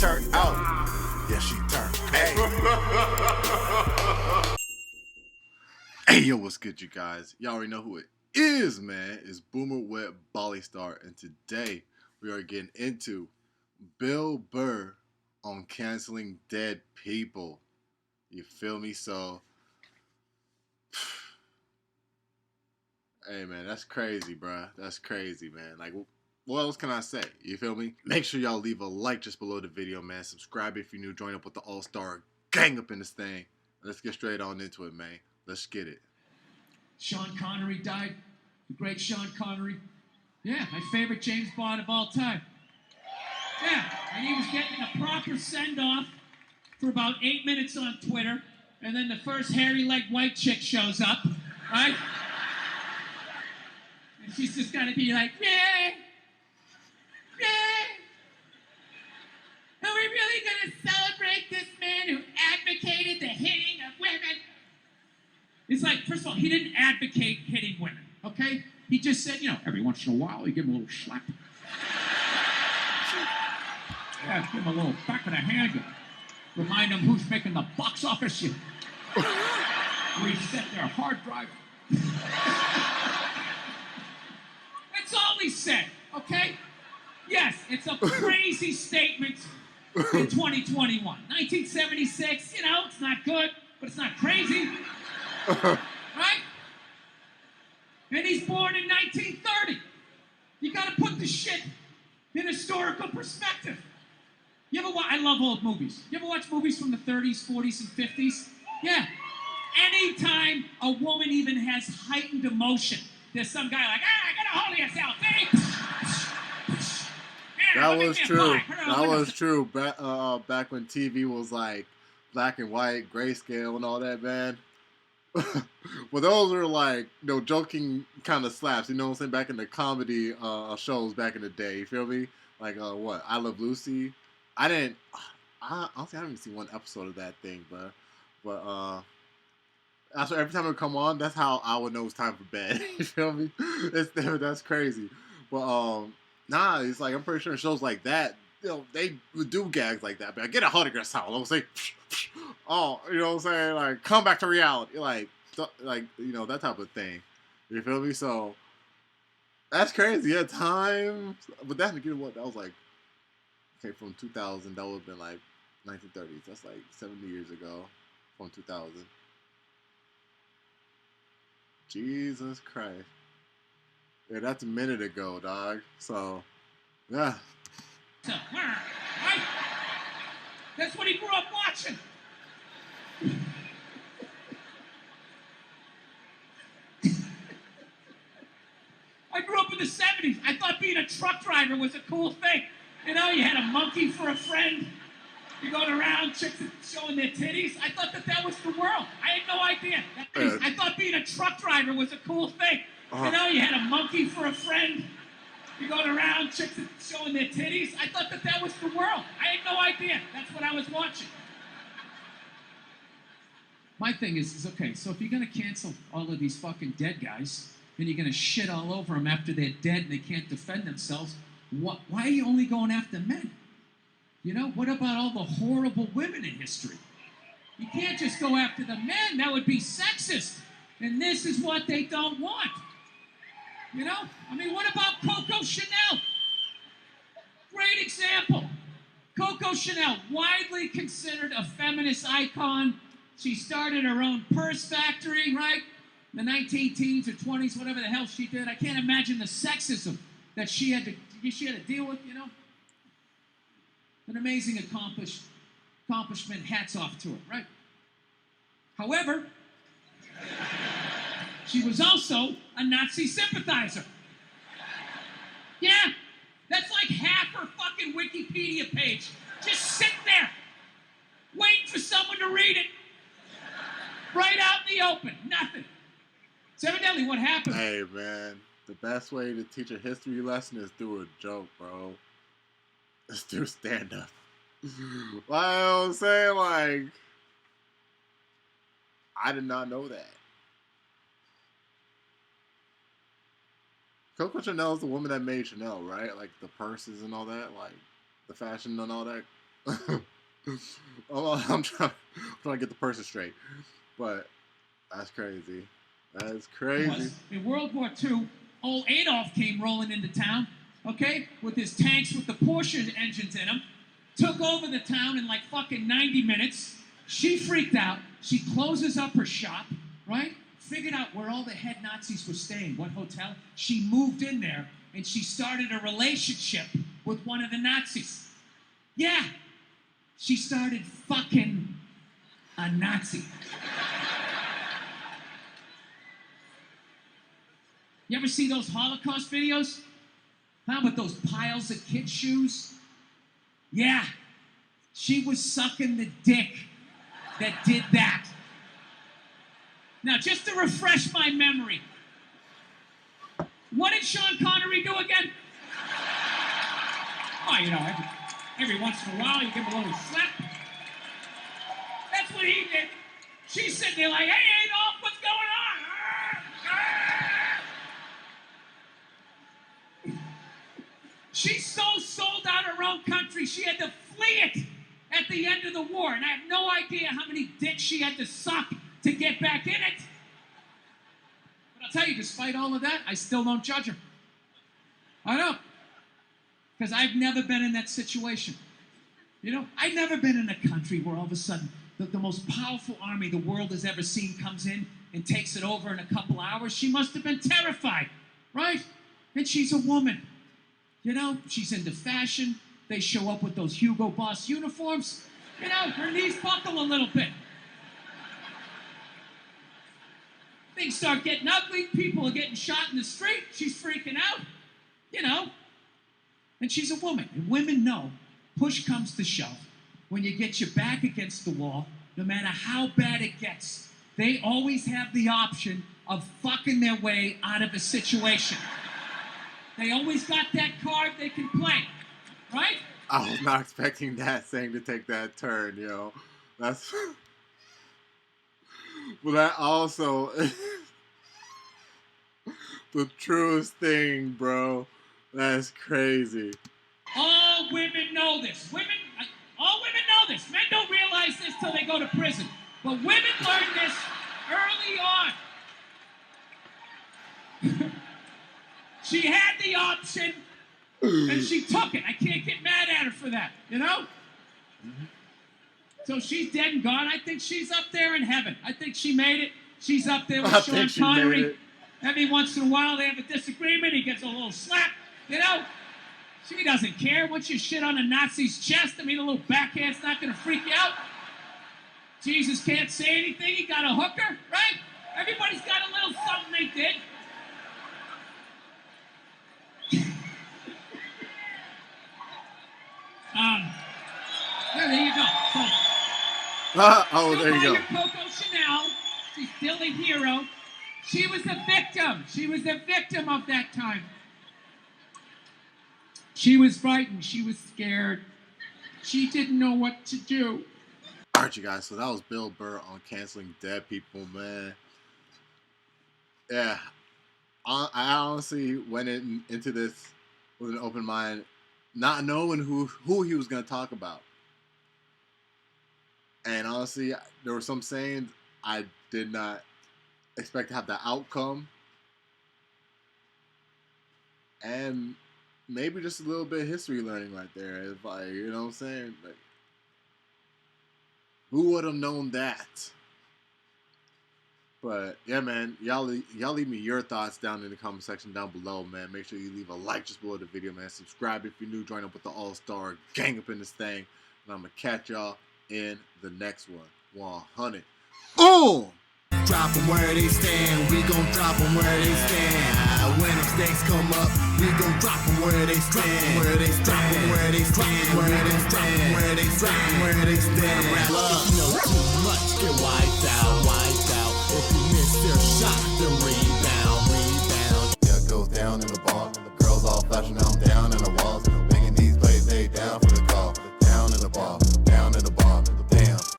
turned out. Yeah, she turned. Hey. Hey, yo, what's good, you guys? Y'all already know who it is, man. It's Boomer with Bali Star, and today we are getting into Bill Burr on canceling dead people. You feel me? So, hey, man, that's crazy, bruh. That's crazy, man. Like, what else can I say? You feel me? Make sure y'all leave a like just below the video, man. Subscribe if you're new. Join up with the All-Star gang up in this thing. Let's get straight on into it, man. Let's get it. Sean Connery died. The great Sean Connery. Yeah, my favorite James Bond of all time. Yeah, and he was getting a proper send-off for about 8 minutes on Twitter, and then the first hairy-legged white chick shows up, right? And she's just gonna be like, yeah, are we really gonna celebrate this man who advocated the hitting of women? It's like, first of all, he didn't advocate hitting women, okay? He just said, every once in a while, you give him a little slap. Yeah, give him a little back of the hand. Remind him who's making the box office. Reset their hard drive. That's all he said, okay? Yes, it's a crazy statement in 2021. 1976, it's not good, but it's not crazy. Right? And he's born in 1930. You gotta put the shit in historical perspective. You ever watch, I love old movies. You ever watch movies from the 30s, 40s, and 50s? Yeah. Anytime a woman even has heightened emotion, there's some guy like, get a hold of yourself, baby. That was true. That was true. Back when TV was like black and white, grayscale, and all that, man. Well, those were like, joking kind of slaps. You know what I'm saying? Back in the comedy shows back in the day. You feel me? Like, what? I Love Lucy. Honestly, I haven't even seen one episode of that thing, but that's every time it would come on, that's how I would know it's time for bed. You feel me? That's crazy. But nah, it's like I'm pretty sure in shows like that, they would do gags like that. But get a hold of yourself. I'll say, oh, you know what I'm saying? Like, come back to reality, like that type of thing. You feel me? So that's crazy. Yeah, time. But that's what that was like. Okay, from 2000, that would have been like 1930s. That's like 70 years ago from 2000. Jesus Christ. Yeah, that's a minute ago, dog. So, yeah. Right? That's what he grew up watching. I grew up in the 70s. I thought being a truck driver was a cool thing. You had a monkey for a friend. You're going around, chicks showing their titties. I thought that was the world. I had no idea. I thought being a truck driver was a cool thing. You had a monkey for a friend. You're going around, chicks showing their titties. I thought that was the world. I had no idea. That's what I was watching. My thing is okay, so if you're going to cancel all of these fucking dead guys, and you're going to shit all over them after they're dead and they can't defend themselves, why are you only going after men? What about all the horrible women in history? You can't just go after the men. That would be sexist. And this is what they don't want. What about Coco Chanel? Great example. Coco Chanel, widely considered a feminist icon. She started her own purse factory, right? In the 19-teens or 20s, whatever the hell she did. I can't imagine the sexism that she had to deal with, An amazing accomplishment, hats off to her, right? However, she was also a Nazi sympathizer. Yeah, that's like half her fucking Wikipedia page. Just sit there, waiting for someone to read it. Right out in the open, nothing. It's evidently what happened. Hey, man. The best way to teach a history lesson is through a joke, bro. It's through stand-up. I'm saying, like, I did not know that. Coco Chanel is the woman that made Chanel, right? Like, the purses and all that, like, the fashion and all that. I'm trying to get the person straight, but that's crazy. That's crazy. In World War II, old Adolf came rolling into town, okay, with his tanks with the Porsche engines in them, took over the town in like fucking 90 minutes. She freaked out. She closes up her shop, right? Figured out where all the head Nazis were staying, what hotel. She moved in there, and she started a relationship with one of the Nazis. Yeah, she started fucking a Nazi. You ever see those Holocaust videos? How about those piles of kid shoes? Yeah, she was sucking the dick that did that. Now, just to refresh my memory, what did Sean Connery do again? Oh, you know, every once in a while you give him a little slap. That's what he did. She's sitting there like, hey, Adolf, what's going on? She's so sold out her own country, she had to flee it at the end of the war. And I have no idea how many dicks she had to suck to get back in it. But I'll tell you, despite all of that, I still don't judge her. I don't. Because I've never been in that situation. You know, I've never been in a country where all of a sudden the most powerful army the world has ever seen comes in and takes it over in a couple hours. She must have been terrified, right? And she's a woman. You know, she's into fashion. They show up with those Hugo Boss uniforms. You know, her knees buckle a little bit. Things start getting ugly. People are getting shot in the street. She's freaking out. You know. And she's a woman. And women know, push comes to shove. When you get your back against the wall, no matter how bad it gets, they always have the option of fucking their way out of a situation. They always got that card they can play, right? I was not expecting that saying to take that turn, yo. That's... Well, that also... the truest thing, bro. That's crazy. All women know this. All women know this. Men don't realize this till they go to prison. But women learn this early on. She had the option, and she took it. I can't get mad at her for that, you know? So she's dead and gone. I think she's up there in heaven. I think she made it. She's up there with Sean Connery. Every once in a while they have a disagreement. He gets a little slap, you know? She doesn't care. Once you shit on a Nazi's chest, I mean, a little backhand's not going to freak you out. Jesus can't say anything. He got a hooker, right? Everybody's got a little something they did. There you go. So, there you go. Coco Chanel. She's still a hero. She was the victim. She was the victim of that time. She was frightened. She was scared. She didn't know what to do. All right, you guys. So that was Bill Burr on canceling dead people, man. Yeah. I honestly went into this with an open mind, not knowing who he was going to talk about. And honestly, there were some sayings I did not expect to have the outcome. And maybe just a little bit of history learning right there. It's like, you know what I'm saying? Like, who would have known that? But yeah, man, y'all leave me your thoughts down in the comment section down below, man. Make sure you leave a like just below the video, man. Subscribe if you're new. Join up with the All-Star gang up in this thing. And I'm gonna catch y'all in the next one. 100. Oh! Drop them where they stand, we gon' drop them where they stand. When them snakes come up, we gon' drop them where they stand. Where they stand, where they stand, where they stand, where they stand, where they stand. If you know too much, get wide.